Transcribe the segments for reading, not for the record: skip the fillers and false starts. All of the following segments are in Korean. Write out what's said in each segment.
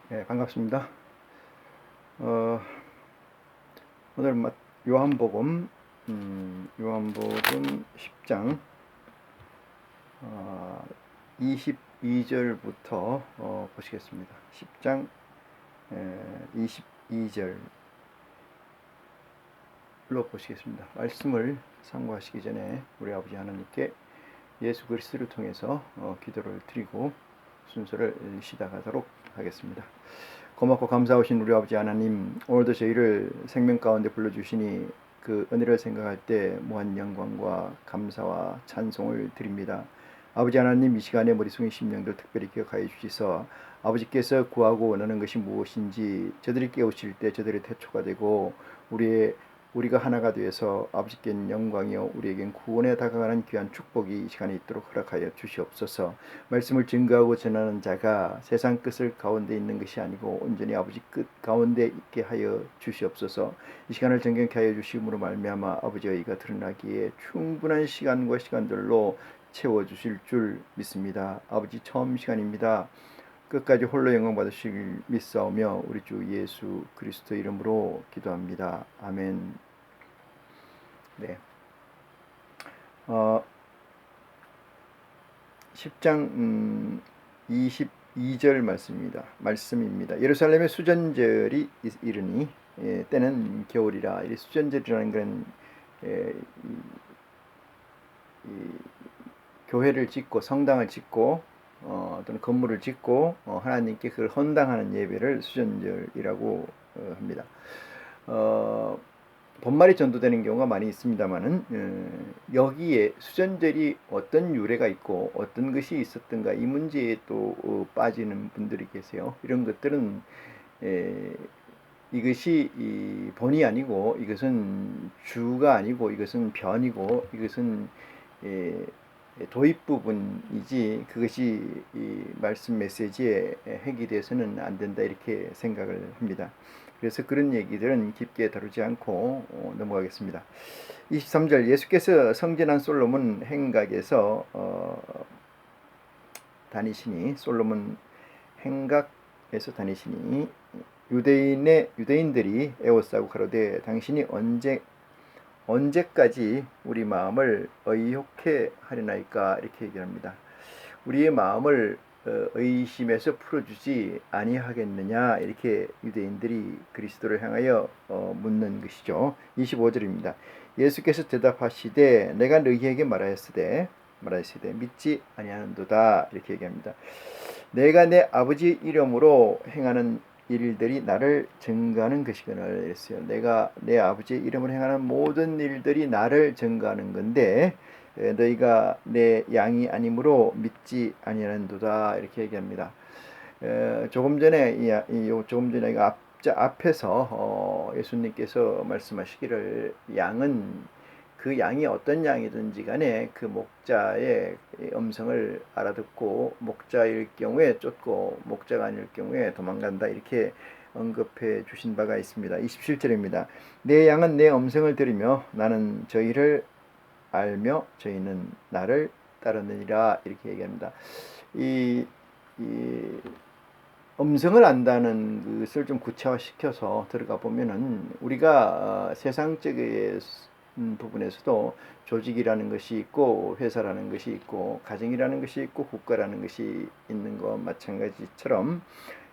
네, 반갑습니다. 어, 오늘 요한복음, 요한복음 10장 22절부터 보시겠습니다. 10장 22절로 보시겠습니다. 말씀을 상고하시기 전에 우리 아버지 하나님께 예수 그리스도를 통해서 기도를 드리고 순서를 시작하도록 하겠습니다. 고맙고 감사하신 우리 아버지 하나님, 오늘도 저희를 생명 가운데 불러주시니 그 은혜를 생각할 때 무한 영광과 감사와 찬송을 드립니다. 아버지 하나님, 이 시간에 머릿속의 심령들 특별히 기억하여 주시서 아버지께서 구하고 원하는 것이 무엇인지 저들이 깨우칠 때 저들의 태초가 되고 우리가 하나가 되어서 아버지께는 영광이요 우리에겐 구원에 다가가는 귀한 축복이 이 시간에 있도록 허락하여 주시옵소서. 말씀을 증거하고 전하는 자가 세상 끝을 가운데 있는 것이 아니고 온전히 아버지 끝 가운데 있게 하여 주시옵소서. 이 시간을 정경케 하여 주심으로 말미암아 아버지의 의가 드러나기에 충분한 시간과 시간들로 채워주실 줄 믿습니다. 아버지, 처음 시간입니다. 끝까지 홀로 영광 받으실 믿사오며 우리 주 예수 그리스도 이름으로 기도합니다. 아멘. 네. 10장 22절 말씀입니다. 예루살렘의 수전절이 이르니 때는 겨울이라. 이 수전절이라는 것은 교회를 짓고 성당을 짓고 또는 건물을 짓고 하나님께 그걸 헌당하는 예배를 수전절이라고 합니다. 본말이 전도되는 경우가 많이 있습니다만은 여기에 수전절이 어떤 유래가 있고 어떤 것이 있었던가 이 문제에 또 빠지는 분들이 계세요. 이런 것들은 이것이 본이 아니고 이것은 주가 아니고 이것은 변이고 이것은 도입 부분이지 그것이 이 말씀 메시지에 핵이 돼서는 안 된다, 이렇게 생각을 합니다. 그래서 그런 얘기들은 깊게 다루지 않고 넘어가겠습니다. 23절, 예수께서 성전한 솔로몬 행각에서 솔로몬 행각에서 다니시니 유대인들이 에워싸고 가로되 당신이 언제까지 우리 마음을 의욕해 하리나이까, 이렇게 얘기합니다. 우리의 마음을 의심에서 풀어주지 아니하겠느냐, 이렇게 유대인들이 그리스도를 향하여 묻는 것이죠. 25절입니다. 예수께서 대답하시되 내가 너희에게 말하였으되 믿지 아니하는도다, 이렇게 얘기합니다. 내가 내 아버지 이름으로 행하는 일들이 나를 증거하는 것이거늘 했어요. 내가 내 아버지의 이름으로 행하는 모든 일들이 나를 증거하는 건데 너희가 내 양이 아니므로 믿지 아니하는도다, 이렇게 얘기합니다. 조금 전에 앞에서 예수님께서 말씀하시기를 그 양이 어떤 양이든지 간에 그 목자의 음성을 알아듣고 목자일 경우에 쫓고 목자가 아닐 경우에 도망간다, 이렇게 언급해 주신 바가 있습니다. 27절입니다. 내 양은 내 음성을 들으며 나는 저희를 알며 저희는 나를 따르느니라, 이렇게 얘기합니다. 이 음성을 안다는 것을 좀 구체화시켜서 들어가 보면은 우리가 세상적인 부분에서도 조직이라는 것이 있고 회사라는 것이 있고 가정이라는 것이 있고 국가라는 것이 있는 것 마찬가지처럼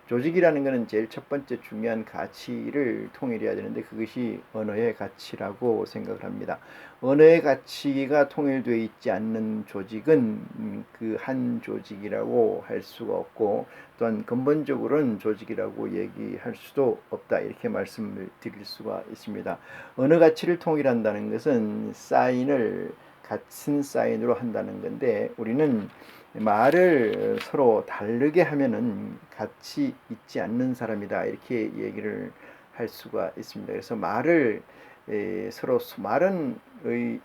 조직이라는 것은 제일 첫 번째 중요한 가치를 통일해야 되는데 그것이 언어의 가치라고 생각을 합니다. 언어의 가치가 통일되어 있지 않는 조직은 그 한 조직이라고 할 수가 없고 또한 근본적으로는 조직이라고 얘기할 수도 없다, 이렇게 말씀을 드릴 수가 있습니다. 언어 가치를 통일한다는 것은 사인을 같은 사인으로 한다는 건데 우리는 말을 서로 다르게 하면은 같이 있지 않는 사람이다, 이렇게 얘기를 할 수가 있습니다. 그래서 말은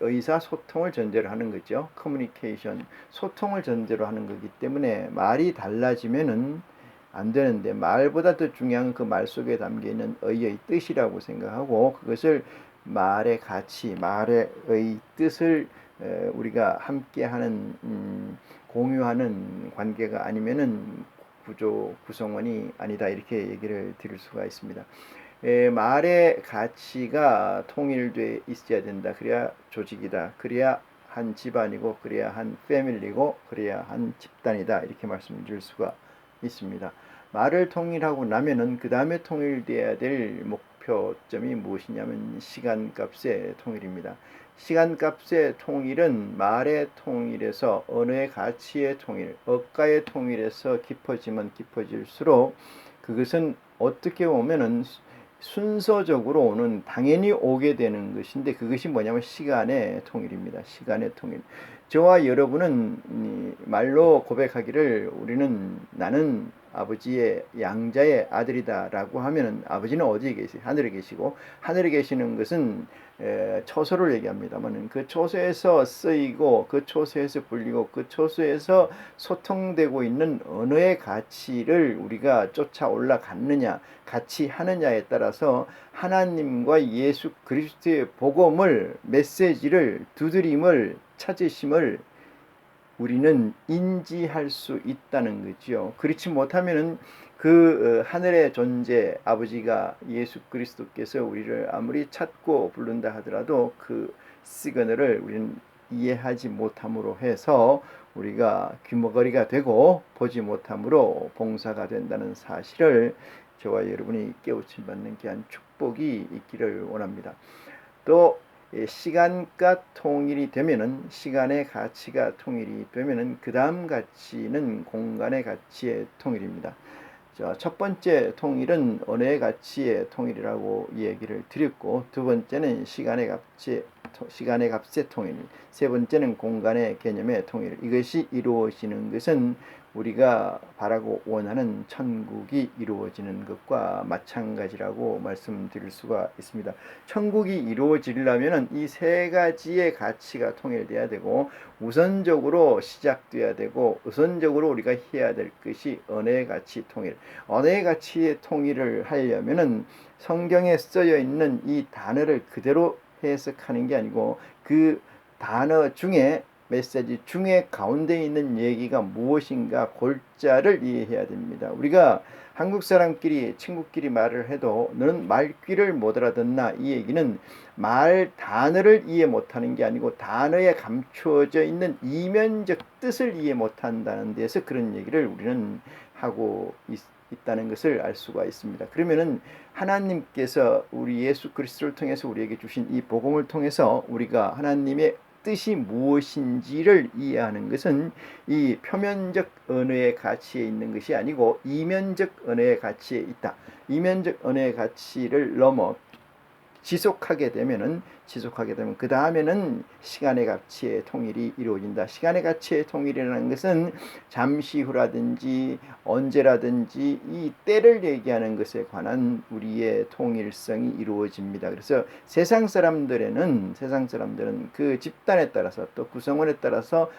의사소통을 전제로 하는 거죠. 커뮤니케이션, 소통을 전제로 하는 거기 때문에 말이 달라지면은 안 되는데 말보다 더 중요한 그 말 속에 담겨있는 의의 뜻이라고 생각하고 그것을 말의 가치, 말의 뜻을 우리가 함께하는 공유하는 관계가 아니면은 구조 구성원이 아니다 이렇게 얘기를 드릴 수가 있습니다. 말의 가치가 통일돼 있어야 된다. 그래야 조직이다. 그래야 한 집안이고 그래야 한 패밀리고 그래야 한 집단이다 이렇게 말씀드릴 수가 있습니다. 말을 통일하고 나면은 그 다음에 통일돼야 될 목표점이 무엇이냐면 시간값의 통일입니다. 시간값의 통일은 말의 통일에서 언어의 가치의 통일, 억가의 통일에서 깊어지면 깊어질수록 그것은 어떻게 보면은 순서적으로는 당연히 오게 되는 것인데 그것이 뭐냐면 시간의 통일입니다. 시간의 통일. 저와 여러분은 말로 고백하기를 우리는 나는 아버지의 양자의 아들이다라고 하면은 아버지는 어디에 계세요? 하늘에 계시고 하늘에 계시는 것은 처소를 얘기합니다만 그 처소에서 쓰이고 그 처소에서 불리고 그 처소에서 소통되고 있는 언어의 가치를 우리가 쫓아 올라갔느냐 같이 하느냐에 따라서 하나님과 예수 그리스도의 복음을 메시지를 두드림을 찾으심을 우리는 인지할 수 있다는 거죠. 그렇지 못하면은 그 하늘의 존재 아버지가 예수 그리스도께서 우리를 아무리 찾고 부른다 하더라도 그 시그널을 우리는 이해하지 못함으로 해서 우리가 귀머거리가 되고 보지 못함으로 봉사가 된다는 사실을 저와 여러분이 깨우침 받는 귀한 축복이 있기를 원합니다. 또 시간과 통일이 되면은 시간의 가치가 통일이 되면은 그 다음 가치는 공간의 가치의 통일입니다. 첫 번째 통일은 언어의 가치의 통일이라고 얘기를 드렸고 두 번째는 시간의 값의 통일, 세 번째는 공간의 개념의 통일. 이것이 이루어지는 것은 우리가 바라고 원하는 천국이 이루어지는 것과 마찬가지라고 말씀드릴 수가 있습니다. 천국이 이루어지려면 이 세 가지의 가치가 통일돼야 되고 우선적으로 시작돼야 되고 우선적으로 우리가 해야 될 것이 언어의 가치 통일. 언어의 가치의 통일을 하려면은 성경에 쓰여 있는 이 단어를 그대로 해석하는 게 아니고 그 단어 중에 메시지 중에 가운데 있는 얘기가 무엇인가 골자를 이해해야 됩니다. 우리가 한국 사람끼리 친구끼리 말을 해도 너는 말귀를 못 알아듣나 이 얘기는 말 단어를 이해 못하는 게 아니고 단어에 감추어져 있는 이면적 뜻을 이해 못한다는 데서 그런 얘기를 우리는 하고 있다는 것을 알 수가 있습니다. 그러면은 하나님께서 우리 예수 그리스도를 통해서 우리에게 주신 이 복음을 통해서 우리가 하나님의 뜻이 무엇인지를 이해하는 것은 이 표면적 언어의 가치에 있는 것이 아니고 이면적 언어의 가치에 있다. 이면적 언어의 가치를 넘어 지속하게 되면 그 다음에는 시간의 가치의 통일이 이루어진다. 시간의 가치의 통일이라는 것은 잠시 후라든지 언제라든지 이 때를 얘기하는 것에 관한 우리의 통일성이 이루어집니다. 그래서 세상 사람들은 그 집단에 따라서 또 구성원에 따라서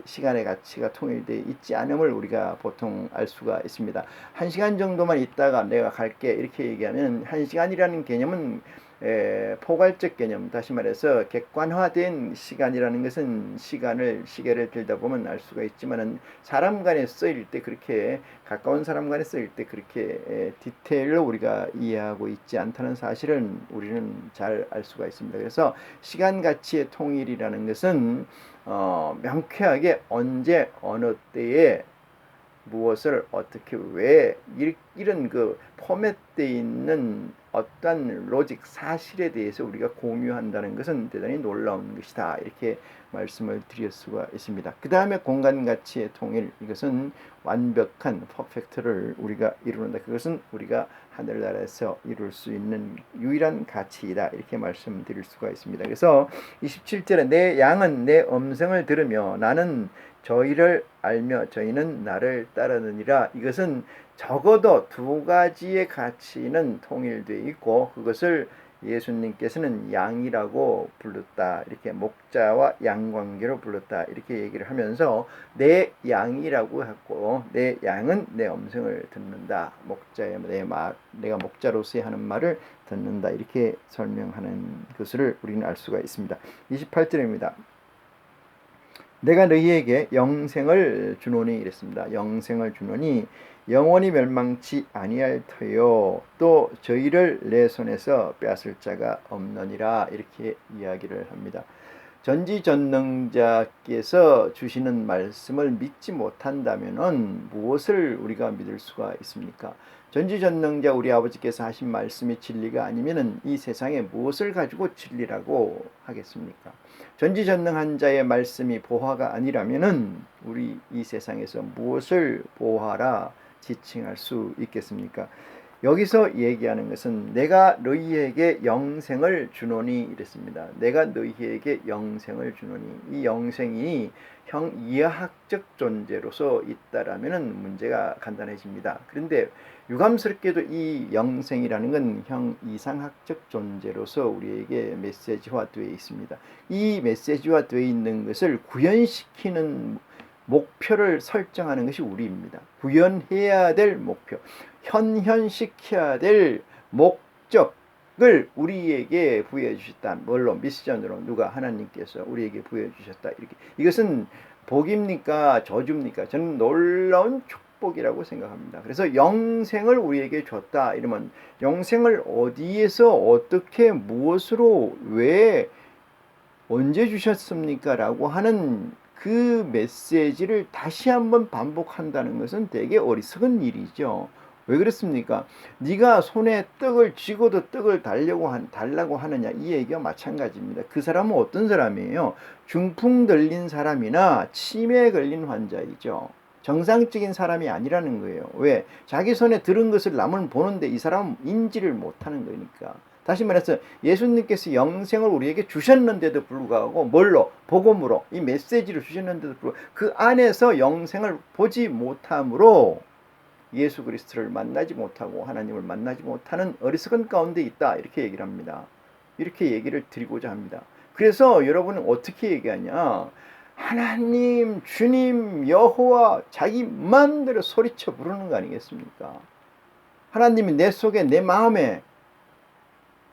시간의 가치가 통일되어 있지 않음을 우리가 보통 알 수가 있습니다. 1시간 정도만 있다가 내가 갈게 이렇게 얘기하면 1시간이라는 개념은 포괄적 개념, 다시 말해서 객관화된 시간이라는 것은 시계를 들다 보면 알 수가 있지만은 사람 간에 쓰일 때 그렇게 가까운 사람 간에 쓰일 때 그렇게 디테일로 우리가 이해하고 있지 않다는 사실은 우리는 잘 알 수가 있습니다. 그래서 시간 가치의 통일이라는 것은 명쾌하게 언제 어느 때에 무엇을 어떻게 왜 이런 그 포맷되어 있는 어떤 로직 사실에 대해서 우리가 공유한다는 것은 대단히 놀라운 것이다 이렇게 말씀을 드릴 수가 있습니다. 그 다음에 공간 가치의 통일, 이것은 완벽한 퍼펙트를 우리가 이루는다. 그것은 우리가 하늘나라에서 이룰 수 있는 유일한 가치이다 이렇게 말씀드릴 수가 있습니다. 그래서 27절에 내 양은 내 음성을 들으며 나는 저희를 알며 저희는 나를 따르느니라. 이것은 적어도 두 가지의 가치는 통일되어 있고 그것을 예수님께서는 양이라고 불렀다. 이렇게 목자와 양 관계로 불렀다. 이렇게 얘기를 하면서 내 양이라고 했고 내 양은 내 음성을 듣는다. 내가 목자로서 하는 말을 듣는다. 이렇게 설명하는 것을 우리는 알 수가 있습니다. 28절입니다. 내가 너희에게 영생을 주노니 이랬습니다. 영생을 주노니 영원히 멸망치 아니할 터요 또 저희를 내 손에서 빼앗을 자가 없느니라 이렇게 이야기를 합니다. 전지전능자께서 주시는 말씀을 믿지 못한다면은 무엇을 우리가 믿을 수가 있습니까? 전지전능자 우리 아버지께서 하신 말씀이 진리가 아니면은 이 세상에 무엇을 가지고 진리라고 하겠습니까? 전지전능한 자의 말씀이 보화가 아니라면은 우리 이 세상에서 무엇을 보화라 지칭할 수 있겠습니까? 여기서 얘기하는 것은 내가 너희에게 영생을 주노니 이랬습니다. 내가 너희에게 영생을 주노니 이 영생이 형 이하학적 존재로서 있다라면은 문제가 간단해집니다. 그런데 유감스럽게도 이 영생이라는 건 형 이상학적 존재로서 우리에게 메시지화되어 있습니다. 이 메시지화되어 있는 것을 구현시키는 목표를 설정하는 것이 우리입니다. 구현해야 될 목표, 현현시켜야 될 목적을 우리에게 부여해 주셨다. 뭘로? 미션으로. 누가? 하나님께서 우리에게 부여해 주셨다. 이렇게. 이것은 복입니까? 저주입니까? 저는 놀라운 축복이라고 생각합니다. 그래서 영생을 우리에게 줬다. 이러면 영생을 어디에서 어떻게 무엇으로 왜 언제 주셨습니까? 라고 하는 그 메시지를 다시 한번 반복한다는 것은 되게 어리석은 일이죠. 왜 그렇습니까? 네가 손에 떡을 쥐고도 떡을 달라고 하느냐 이 얘기가 마찬가지입니다. 그 사람은 어떤 사람이에요? 중풍 들린 사람이나 치매에 걸린 환자이죠. 정상적인 사람이 아니라는 거예요. 왜? 자기 손에 들은 것을 남은 보는데 이 사람은 인지를 못하는 거니까. 다시 말해서 예수님께서 영생을 우리에게 주셨는데도 불구하고 뭘로? 복음으로 이 메시지를 주셨는데도 불구하고 그 안에서 영생을 보지 못함으로 예수 그리스도를 만나지 못하고 하나님을 만나지 못하는 어리석은 가운데 있다 이렇게 얘기를 합니다. 이렇게 얘기를 드리고자 합니다. 그래서 여러분은 어떻게 얘기하냐? 하나님, 주님, 여호와 자기 마음대로 소리쳐 부르는 거 아니겠습니까? 하나님이 내 속에 내 마음에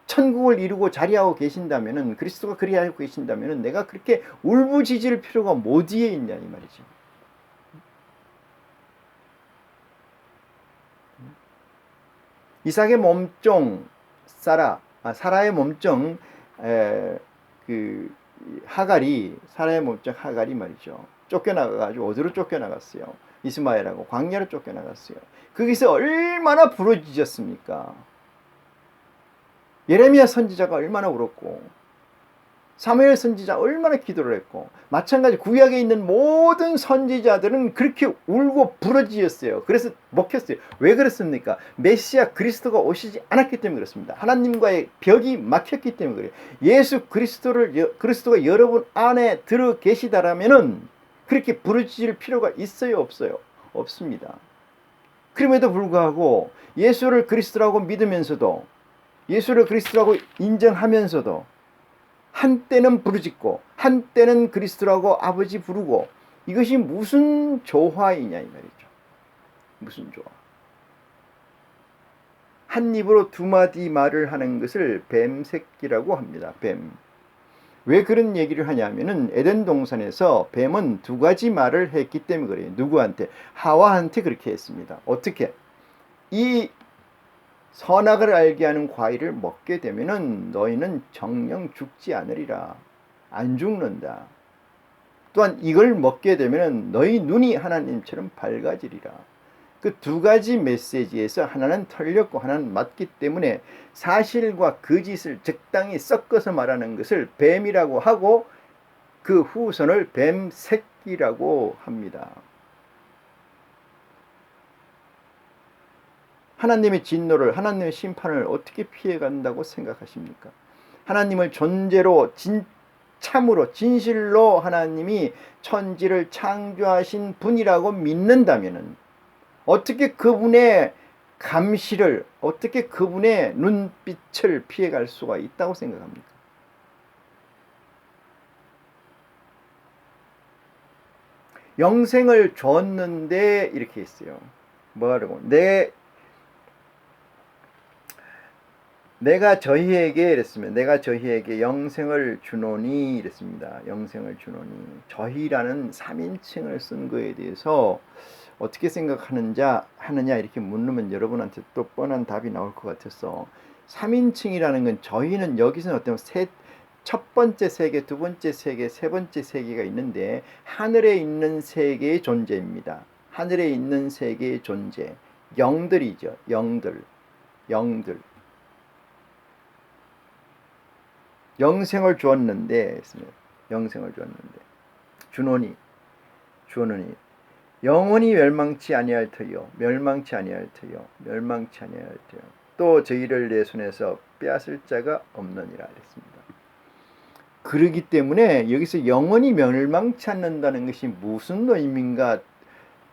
천국을 이루고 자리하고 계신다면은 그리스도가 그리하고 계신다면은 내가 그렇게 울부짖을 필요가 뭐 어디에 있냐 이 말이죠. 이삭의 몸종 사라의 몸종 사라의 몸종 하갈이 말이죠. 쫓겨나가가지고 어디로 쫓겨나갔어요? 이스마엘하고 광야로 쫓겨나갔어요. 거기서 얼마나 부르짖었습니까? 예레미야 선지자가 얼마나 울었고 사무엘 선지자 얼마나 기도를 했고 마찬가지 구약에 있는 모든 선지자들은 그렇게 울고 부르짖었어요. 그래서 먹혔어요. 왜 그렇습니까? 메시아 그리스도가 오시지 않았기 때문에 그렇습니다. 하나님과의 벽이 막혔기 때문에 그래요. 예수 그리스도가 여러분 안에 들어 계시다라면은 그렇게 부르짖을 필요가 있어요, 없어요? 없습니다. 그럼에도 불구하고 예수를 그리스도라고 믿으면서도 예수를 그리스도라고 인정하면서도 한때는 부르짖고 한때는 그리스도라고 아버지 부르고 이것이 무슨 조화이냐 이 말이죠. 무슨 조화. 한 입으로 두 마디 말을 하는 것을 뱀 새끼라고 합니다. 뱀. 왜 그런 얘기를 하냐면은 에덴 동산에서 뱀은 두 가지 말을 했기 때문에 그래요. 누구한테? 하와한테 그렇게 했습니다. 어떻게? 이 선악을 알게 하는 과일을 먹게 되면은 너희는 정령 죽지 않으리라. 안 죽는다. 또한 이걸 먹게 되면은 너희 눈이 하나님처럼 밝아지리라. 그 두 가지 메시지에서 하나는 틀렸고 하나는 맞기 때문에 사실과 거짓을 적당히 섞어서 말하는 것을 뱀이라고 하고 그 후손을 뱀 새끼라고 합니다. 하나님의 진노를, 하나님의 심판을 어떻게 피해간다고 생각하십니까? 하나님을 존재로 참으로 진실로 하나님이 천지를 창조하신 분이라고 믿는다면은 어떻게 그분의 감시를, 어떻게 그분의 눈빛을 피해갈 수가 있다고 생각합니까? 영생을 줬는데 이렇게 했어요. 뭐라고? 내가 저희에게 이랬으면 내가 저희에게 영생을 주노니 이랬습니다. 영생을 주노니. 저희라는 3인칭을 쓴 거에 대해서 어떻게 하느냐 이렇게 묻으면 여러분한테 또 뻔한 답이 나올 것 같아서 3인칭이라는 건 저희는 여기서는 어떤 첫 번째 세계, 두 번째 세계, 세 번째 세계가 있는데 하늘에 있는 세계의 존재입니다. 하늘에 있는 세계의 존재. 영들이죠. 영들. 영생을 주었는데 주노니 영원히 멸망치 아니할 터요. 또 저희를 내 손에서 빼앗을 자가 없느니라 그랬습니다. 그러기 때문에 여기서 영원히 멸망치 않는다는 것이 무슨 의미인가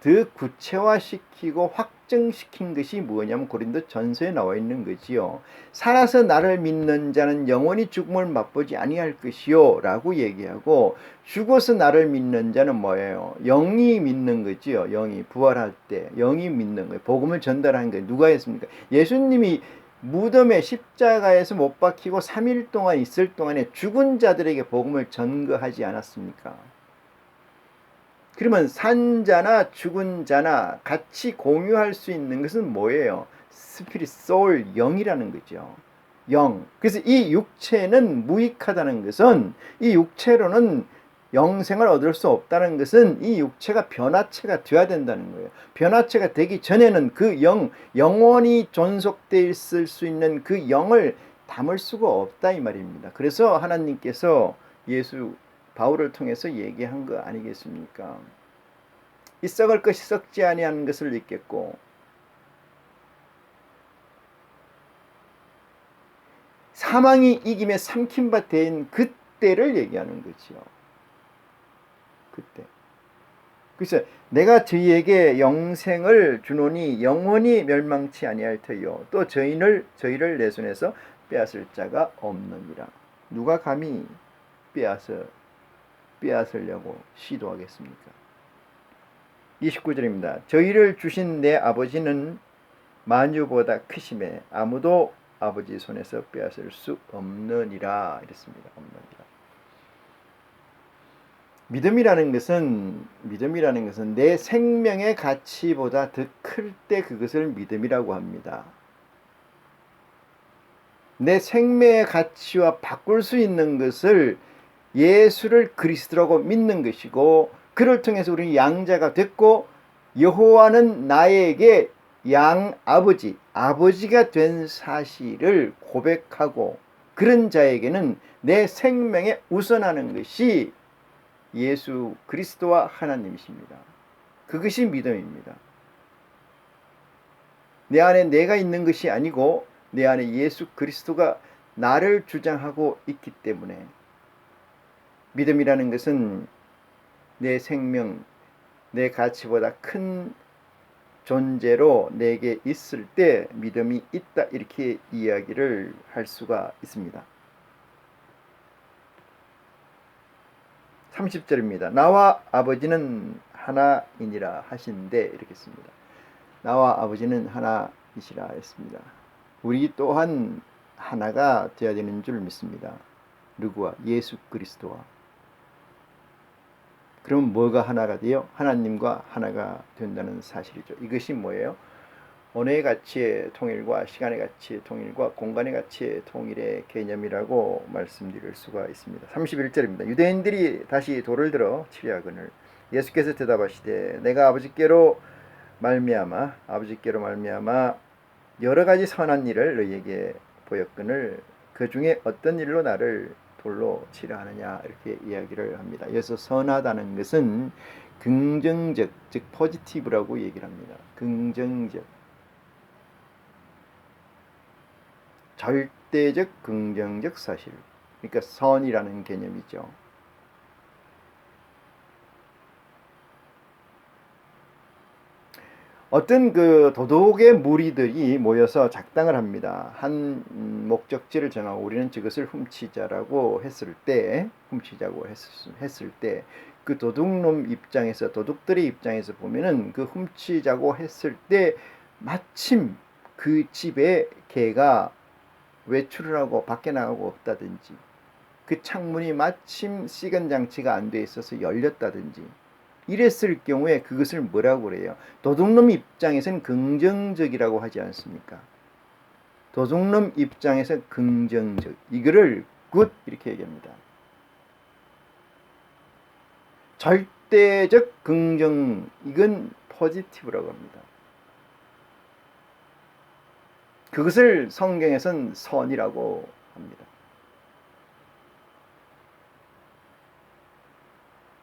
더 구체화시키고 확정시킨 것이 뭐냐면 고린도 전서에 나와 있는 거지요. 살아서 나를 믿는 자는 영원히 죽음을 맛보지 아니할 것이요 라고 얘기하고, 죽어서 나를 믿는 자는 뭐예요? 영이 믿는 거지요. 영이 부활할 때 영이 믿는 거예요. 복음을 전달한 거예요. 누가 했습니까? 예수님이 무덤에 십자가에서 못 박히고 3일 동안 있을 동안에 죽은 자들에게 복음을 전거하지 않았습니까? 그러면 산 자나 죽은 자나 같이 공유할 수 있는 것은 뭐예요? 스피릿, 소울, 영이라는 거죠. 영. 그래서 이 육체는 무익하다는 것은, 이 육체로는 영생을 얻을 수 없다는 것은 이 육체가 변화체가 되어야 된다는 거예요. 변화체가 되기 전에는 그 영원히 존속되어 있을 수 있는 그 영을 담을 수가 없다 이 말입니다. 그래서 하나님께서 바울을 통해서 얘기한 거 아니겠습니까? 이 썩을 것이 썩지 아니하는 것을 잊겠고 사망이 이김에 삼킨 바 된 그때를 얘기하는 거지요. 그때. 그래서 내가 저희에게 영생을 주노니 영원히 멸망치 아니할 터요. 또 저희를 내 손에서 빼앗을 자가 없느니라. 누가 감히 빼앗으려고 시도하겠습니까? 29절입니다. 저희를 주신 내 아버지는 만유보다 크심에 아무도 아버지 손에서 빼앗을 수 없느니라 이랬습니다. 없느니라. 믿음이라는 것은 내 생명의 가치보다 더 클 때 그것을 믿음이라고 합니다. 내 생명의 가치와 바꿀 수 있는 것을 예수를 그리스도라고 믿는 것이고, 그를 통해서 우리는 양자가 됐고 여호와는 나에게 아버지가 된 사실을 고백하고, 그런 자에게는 내 생명에 우선하는 것이 예수 그리스도와 하나님이십니다. 그것이 믿음입니다. 내 안에 내가 있는 것이 아니고 내 안에 예수 그리스도가 나를 주장하고 있기 때문에, 믿음이라는 것은 내 생명, 내 가치보다 큰 존재로 내게 있을 때 믿음이 있다 이렇게 이야기를 할 수가 있습니다. 30절입니다. 나와 아버지는 하나이니라 하신대 이렇게 씁니다. 나와 아버지는 하나이시라 했습니다. 우리 또한 하나가 되어야 되는 줄 믿습니다. 누구와? 예수 그리스도와. 그럼 뭐가 하나가 돼요? 하나님과 하나가 된다는 사실이죠. 이것이 뭐예요? 언어의 가치의 통일과 시간의 가치의 통일과 공간의 가치의 통일의 개념이라고 말씀드릴 수가 있습니다. 31절입니다. 유대인들이 다시 돌을 들어 치려하거늘 예수께서 대답하시되 내가 아버지께로 말미암아 여러 가지 선한 일을 너희에게 보였거늘 그 중에 어떤 일로 나를 돌로 치려 하느냐 이렇게 이야기를 합니다. 여기서 선하다는 것은 긍정적, 즉 포지티브라고 얘기를 합니다. 긍정적, 절대적 긍정적 사실, 그러니까 선이라는 개념이죠. 어떤 그 도덕의 무리들이 모여서 작당을 합니다. 한 목적지를 정하고 우리는 저것을 훔치자고 했을 때 그 도둑들의 입장에서 보면은 그 훔치자고 했을 때 마침 그 집에 개가 외출을 하고 밖에 나가고 없다든지, 그 창문이 마침 시건 장치가 안 돼 있어서 열렸다든지 이랬을 경우에 그것을 뭐라고 그래요? 도둑놈 입장에서는 긍정적이라고 하지 않습니까? 도둑놈 입장에서 긍정적, 이거를 굿 이렇게 얘기합니다. 절대적 긍정, 이건 포지티브라고 합니다. 그것을 성경에선 선이라고 합니다.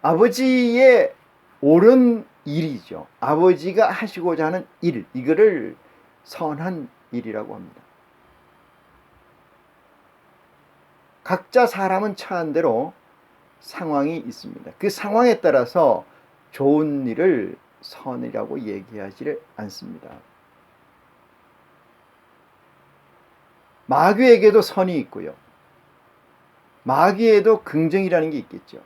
아버지의 옳은 일이죠. 아버지가 하시고자 하는 일, 이거를 선한 일이라고 합니다. 각자 사람은 처한 대로 상황이 있습니다. 그 상황에 따라서 좋은 일을 선이라고 얘기하지 않습니다. 마귀에게도 선이 있고요. 마귀에도 긍정이라는 게 있겠죠.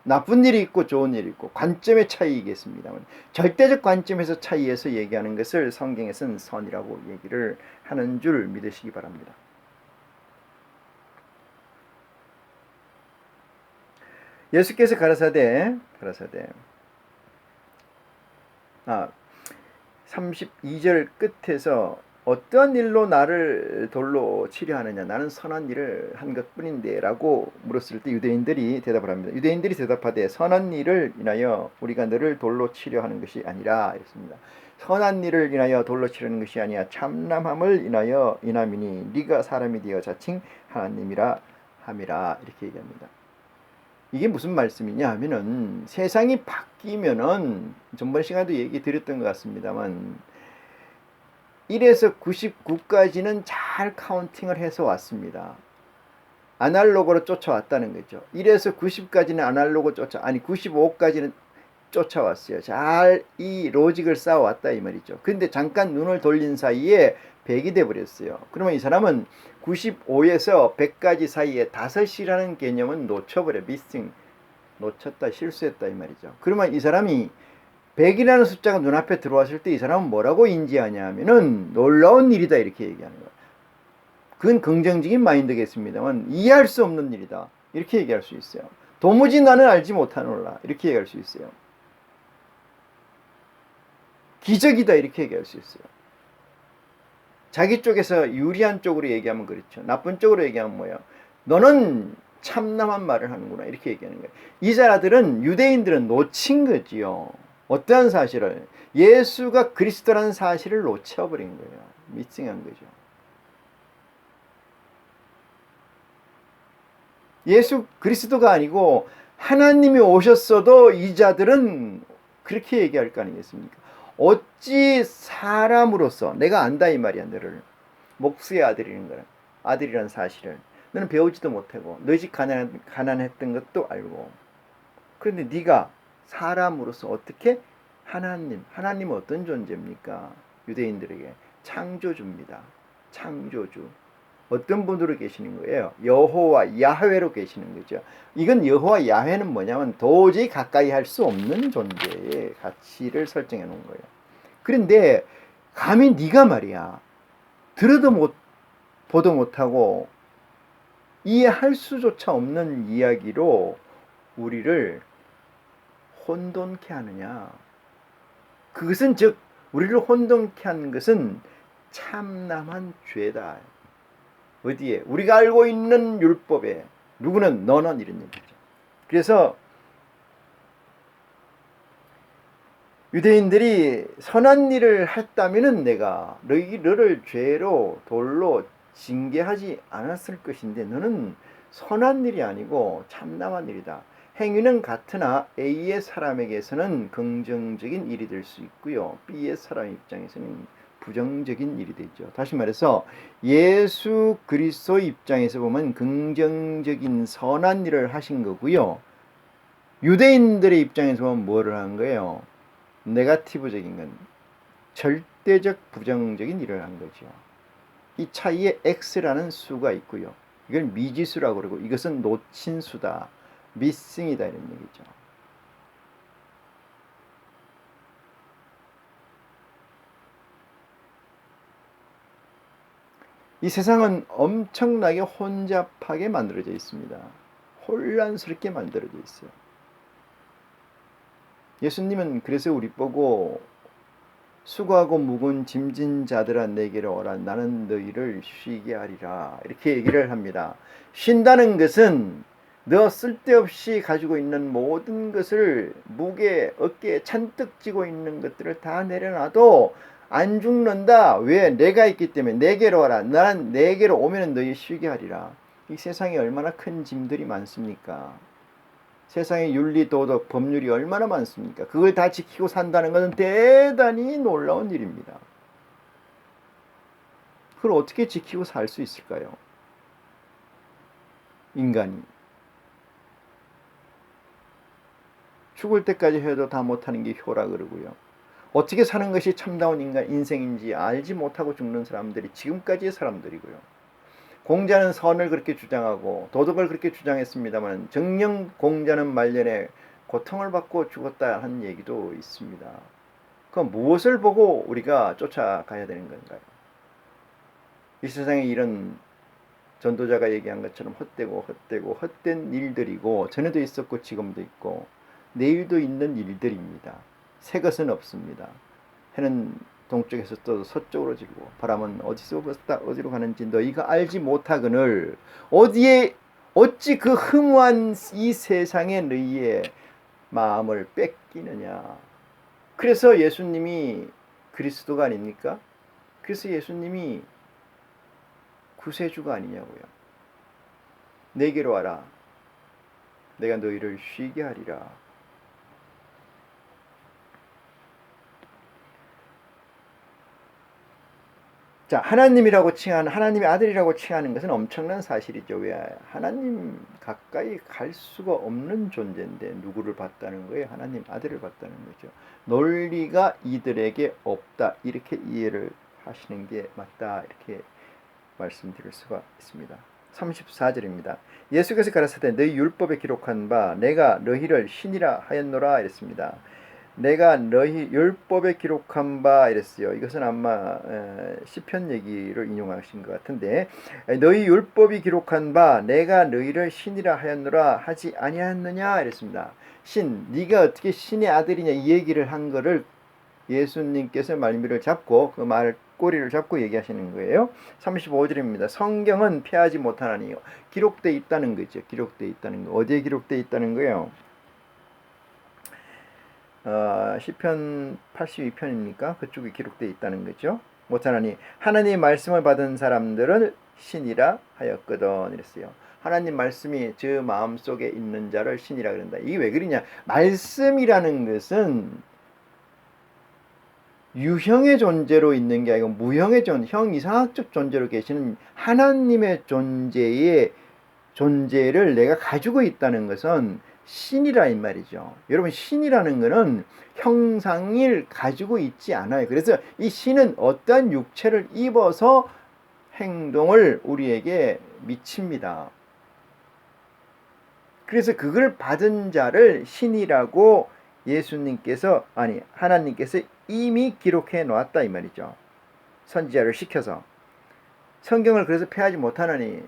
나쁜 일이 있고 좋은 일이 있고 관점의 차이이겠습니다만, 절대적 관점에서 차이에서 얘기하는 것을 성경에서는 선이라고 얘기를 하는 줄 믿으시기 바랍니다. 예수께서 가라사대 32절 끝에서 어떠한 일로 나를 돌로 치려 하느냐, 나는 선한 일을 한 것뿐인데 라고 물었을 때 유대인들이 대답을 합니다. 유대인들이 대답하되 선한 일을 인하여 우리가 너를 돌로 치려 하는 것이 아니라 했습니다. 선한 일을 인하여 돌로 치려는 것이 아니야 참남함을 인하여 인함이니 네가 사람이 되어 자칭 하나님이라 함이라, 이렇게 얘기합니다. 이게 무슨 말씀이냐 하면은, 세상이 바뀌면은 전번 시간에도 얘기 드렸던 것 같습니다만 1에서 99까지는 잘 카운팅을 해서 왔습니다. 아날로그로 쫓아왔다는 거죠. 1에서 90까지는 아날로그 95까지는 쫓아왔어요. 잘 이 로직을 쌓아왔다 이 말이죠. 근데 잠깐 눈을 돌린 사이에 100이 돼버렸어요. 그러면 이 사람은 95에서 100까지 사이에 5이라는 개념은 놓쳐버려. 미싱, 놓쳤다, 실수했다 이 말이죠. 그러면 이 사람이 100이라는 숫자가 눈앞에 들어왔을 때 이 사람은 뭐라고 인지하냐 하면은 놀라운 일이다 이렇게 얘기하는 거예요. 그건 긍정적인 마인드겠습니다만 이해할 수 없는 일이다 이렇게 얘기할 수 있어요. 도무지 나는 알지 못하노라 이렇게 얘기할 수 있어요. 기적이다 이렇게 얘기할 수 있어요. 자기 쪽에서 유리한 쪽으로 얘기하면 그렇죠. 나쁜 쪽으로 얘기하면 뭐예요? 너는 참남한 말을 하는구나 이렇게 얘기하는 거예요. 이 자들은, 유대인들은 놓친 거지요. 어떠한 사실을? 예수가 그리스도라는 사실을 놓쳐버린 거예요. 미싱한 거죠. 예수 그리스도가 아니고 하나님이 오셨어도 이 자들은 그렇게 얘기할 거 아니겠습니까? 어찌 사람으로서, 내가 안다 이 말이야, 너를 목수의 아들이라는 사실을 너는 배우지도 못하고 너희 집 가난했던 것도 알고, 그런데 네가 사람으로서 어떻게 하나님은 어떤 존재입니까? 유대인들에게 창조주입니다. 창조주. 어떤 분으로 계시는 거예요? 여호와 야훼로 계시는 거죠. 이건 여호와 야훼는 뭐냐면 도저히 가까이 할 수 없는 존재의 가치를 설정해 놓은 거예요. 그런데 감히 네가 말이야, 들어도 보도 못하고 이해할 수조차 없는 이야기로 우리를 혼돈케 하느냐. 그것은 즉 우리를 혼돈케 하는 것은 참남한 죄다. 어디에? 우리가 알고 있는 율법에 누구는 너는 이런 얘기죠. 그래서 유대인들이 선한 일을 했다면은 내가 너를 죄로 돌로 징계하지 않았을 것인데 너는 선한 일이 아니고 참남한 일이다. 행위는 같으나 A의 사람에게서는 긍정적인 일이 될 수 있고요. B의 사람 입장에서는 부정적인 일이 되죠. 다시 말해서 예수 그리스도 입장에서 보면 긍정적인 선한 일을 하신 거고요. 유대인들의 입장에서 보면 뭐를 한 거예요? 네거티브적인 건 절대적 부정적인 일을 한 거죠. 이 차이에 X라는 수가 있고요. 이걸 미지수라고 그러고 이것은 놓친 수다. 미싱이다 이런 얘기죠. 이 세상은 엄청나게 혼잡하게 만들어져 있습니다. 혼란스럽게 만들어져 있어요. 예수님은 그래서 우리 보고 수고하고 무거운 짐진 자들아 내게로 오라 나는 너희를 쉬게 하리라 이렇게 얘기를 합니다. 쉰다는 것은 너 쓸데없이 가지고 있는 모든 것을 무게 어깨에 잔뜩 쥐고 있는 것들을 다 내려놔도 안 죽는다. 왜? 내가 있기 때문에 내게로 와라. 나는 내게로 오면 너희 쉬게 하리라. 이 세상에 얼마나 큰 짐들이 많습니까? 세상의 윤리, 도덕, 법률이 얼마나 많습니까? 그걸 다 지키고 산다는 것은 대단히 놀라운 일입니다. 그걸 어떻게 지키고 살 수 있을까요? 인간이. 죽을 때까지 해도 다 못하는 게 효라 그러고요. 어떻게 사는 것이 참다운 인생인지 알지 못하고 죽는 사람들이 지금까지의 사람들이고요. 공자는 선을 그렇게 주장하고 도덕을 그렇게 주장했습니다만 정녕 공자는 말년에 고통을 받고 죽었다 하는 얘기도 있습니다. 그럼 무엇을 보고 우리가 쫓아가야 되는 건가요? 이 세상에 이런 전도자가 얘기한 것처럼 헛된 일들이고 전에도 있었고 지금도 있고 내일도 있는 일들입니다. 새 것은 없습니다. 해는 동쪽에서 또 서쪽으로 지고 바람은 어디서부터 어디로 가는지 너희가 알지 못하거늘 어찌 그 흥한 이 세상에 너희의 마음을 뺏기느냐. 그래서 예수님이 그리스도가 아닙니까? 그래서 예수님이 구세주가 아니냐고요. 내게로 와라. 내가 너희를 쉬게 하리라. 자, 하나님이라고 칭하는 하나님의 아들이라고 칭하는 것은 엄청난 사실이죠. 왜? 하나님 가까이 갈 수가 없는 존재인데 누구를 봤다는 거예요? 하나님 아들을 봤다는 거죠. 논리가 이들에게 없다. 이렇게 이해를 하시는 게 맞다. 이렇게 말씀드릴 수가 있습니다. 34절입니다. 예수께서 가라사대 너희 율법에 기록한 바 내가 너희를 신이라 하였노라 이랬습니다. 내가 너희 율법에 기록한 바 이랬어요. 이것은 아마 시편 얘기를 인용하신 것 같은데 너희 율법이 기록한 바 내가 너희를 신이라 하였노라 하지 아니하였느냐 이랬습니다. 신, 네가 어떻게 신의 아들이냐 이 얘기를 한 거를 예수님께서 말미를 잡고 그 말 꼬리를 잡고 얘기하시는 거예요. 35절입니다. 성경은 폐하지 못하나니요. 기록되어 있다는 거죠. 기록되어 있다는 거. 어디에 기록되어 있다는 거예요? 시편 82편입니까? 그쪽에 기록되어 있다는 거죠. 못하나니 하나님의 말씀을 받은 사람들은 신이라 하였거든 이랬어요. 하나님 말씀이 저 마음속에 있는 자를 신이라 그런다. 이게 왜 그러냐? 말씀이라는 것은 유형의 존재로 있는 게 아니고 무형의 형 이상학적 존재로 계시는 하나님의 존재를 내가 가지고 있다는 것은 신이라 이 말이죠. 여러분 신이라는 것은 형상을 가지고 있지 않아요. 그래서 이 신은 어떠한 육체를 입어서 행동을 우리에게 미칩니다. 그래서 그걸 받은 자를 신이라고 하나님께서 이미 기록해 놓았다 이 말이죠. 선지자를 시켜서. 성경을 그래서 폐하지 못하나니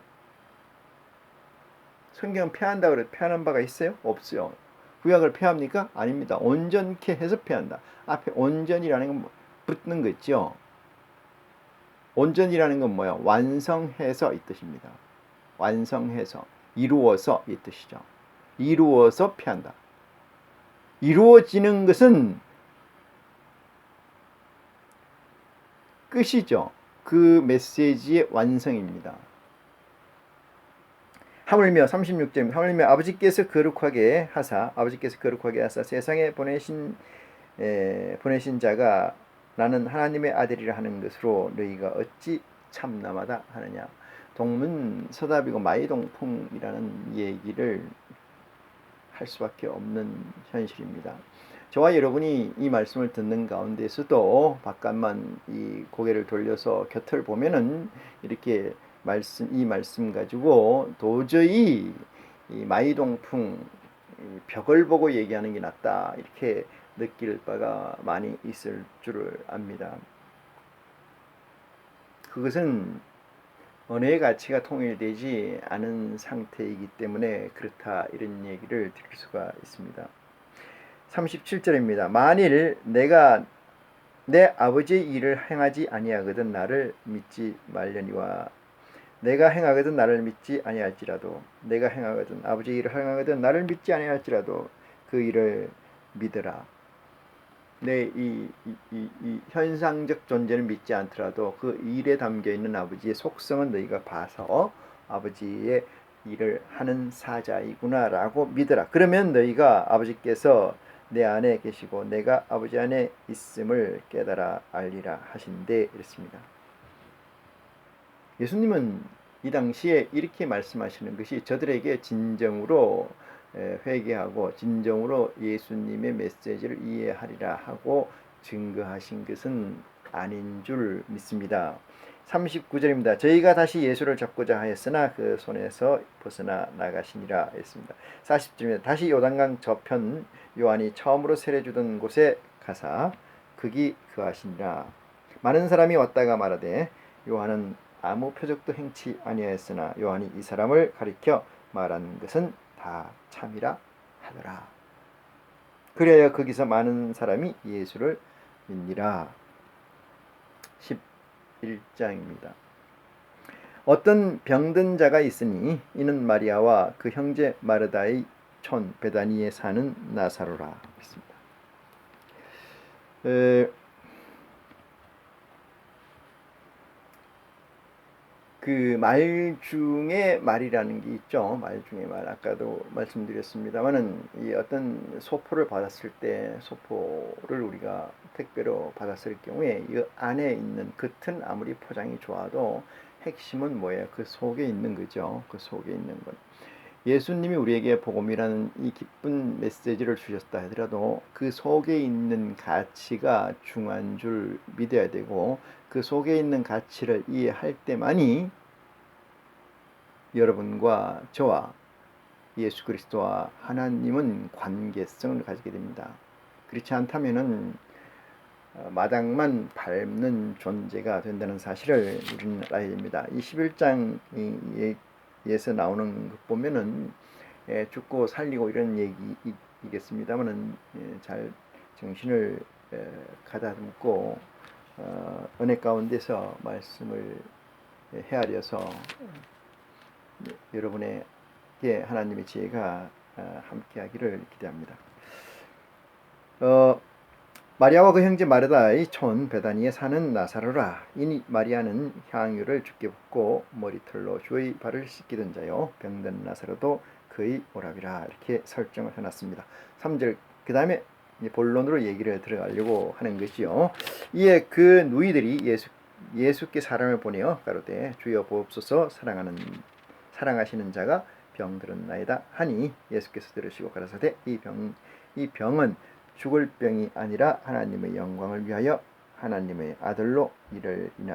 성경은 폐한다고 그래도 폐하는 바가 있어요? 없어요. 구약을 폐합니까? 아닙니다. 온전케 해서 폐한다. 앞에 온전이라는 건 붙는 거 있죠. 온전이라는 건 뭐야? 완성해서 이 뜻입니다. 완성해서 이루어서 이 뜻이죠. 이루어서 폐한다. 이루어지는 것은 끝이죠. 그 메시지의 완성입니다. 하물며 36절 하물며 아버지께서 거룩하게 하사 세상에 보내신 자가 나는 하나님의 아들이라 하는 것으로 너희가 어찌 참남하다 하느냐. 동문서답이고 마이동풍이라는 얘기를 할 수밖에 없는 현실입니다. 저와 여러분이 이 말씀을 듣는 가운데서도 바깥만 이 고개를 돌려서 곁을 보면은 이렇게 이 말씀 가지고 도저히 이 마이동풍 벽을 보고 얘기하는 게 낫다 이렇게 느낄 바가 많이 있을 줄을 압니다. 그것은 언어의 가치가 통일되지 않은 상태이기 때문에 그렇다, 이런 얘기를 드릴 수가 있습니다. 37절입니다. 만일 내가 내 아버지의 일을 행하지 아니하거든 나를 믿지 말려니와, 내가 행하거든 나를 믿지 아니할지라도, 내가 행하거든 아버지의 일을 행하거든 나를 믿지 아니할지라도 그 일을 믿으라. 내 이 현상적 존재를 믿지 않더라도 그 일에 담겨있는 아버지의 속성은 너희가 봐서 아버지의 일을 하는 사자이구나 라고 믿으라. 그러면 너희가 아버지께서 내 안에 계시고 내가 아버지 안에 있음을 깨달아 알리라 하신대, 이랬습니다. 예수님은 이 당시에 이렇게 말씀하시는 것이 저들에게 진정으로 회개하고 진정으로 예수님의 메시지를 이해하리라 하고 증거하신 것은 아닌 줄 믿습니다. 39절입니다. 저희가 다시 예수를 잡고자 하였으나 그 손에서 벗어나 나가시니라 했습니다. 40절입니다. 다시 요단강 저편 요한이 처음으로 세례주던 곳에 가사 거기 거하시니라. 많은 사람이 왔다가 말하되 요한은 아무 표적도 행치 아니하였으나 요한이 이 사람을 가리켜 말한 것은 다 참이라 하더라. 그래야 거기서 많은 사람이 예수를 믿니라. 11장입니다. 어떤 병든 자가 있으니 이는 마리아와 그 형제 마르다의 촌 베다니에 사는 나사로라 했습니다. 그 말 중에 말이라는 게 있죠. 말 중에 말. 아까도 말씀드렸습니다만은 이 어떤 소포를 받았을 때 소포를 우리가 택배로 받았을 경우에 이 안에 있는 겉은 아무리 포장이 좋아도 핵심은 뭐예요? 그 속에 있는 거죠. 그 속에 있는 것. 예수님이 우리에게 복음이라는 이 기쁜 메시지를 주셨다 하더라도 그 속에 있는 가치가 중요한 줄 믿어야 되고, 그 속에 있는 가치를 이해할 때만이 여러분과 저와 예수 그리스도와 하나님은 관계성을 가지게 됩니다. 그렇지 않다면은 마당만 밟는 존재가 된다는 사실을 우리는 알아야 됩니다. 이 11장에서 나오는 것 보면은 죽고 살리고 이런 얘기이겠습니다만은 잘 정신을 가다듬고 은혜 가운데서 말씀을 헤아려서 여러분에게 하나님의 지혜가 함께하기를 기대합니다. 마리아와 그 형제 마르다의 촌 베다니에 사는 나사로라. 이 마리아는 향유를 주께 붓고 머리털로 주의 발을 씻기던 자요 병든 나사로도 그의 오라비라, 이렇게 설정을 해놨습니다. 3절 그 다음에 본론으로 얘기를 들어가려고 하는 것이요. 이에 그 누이들이 예수께 사람을 보내어 가로되 주여 보옵소서, 사랑하시는 자가 병들었나이다 하니 예수께서 들으시고 가라사대 이 병은 죽을 병이 아니라 하나님의 영광을 위하여 하나님의 아들로 이를 인하여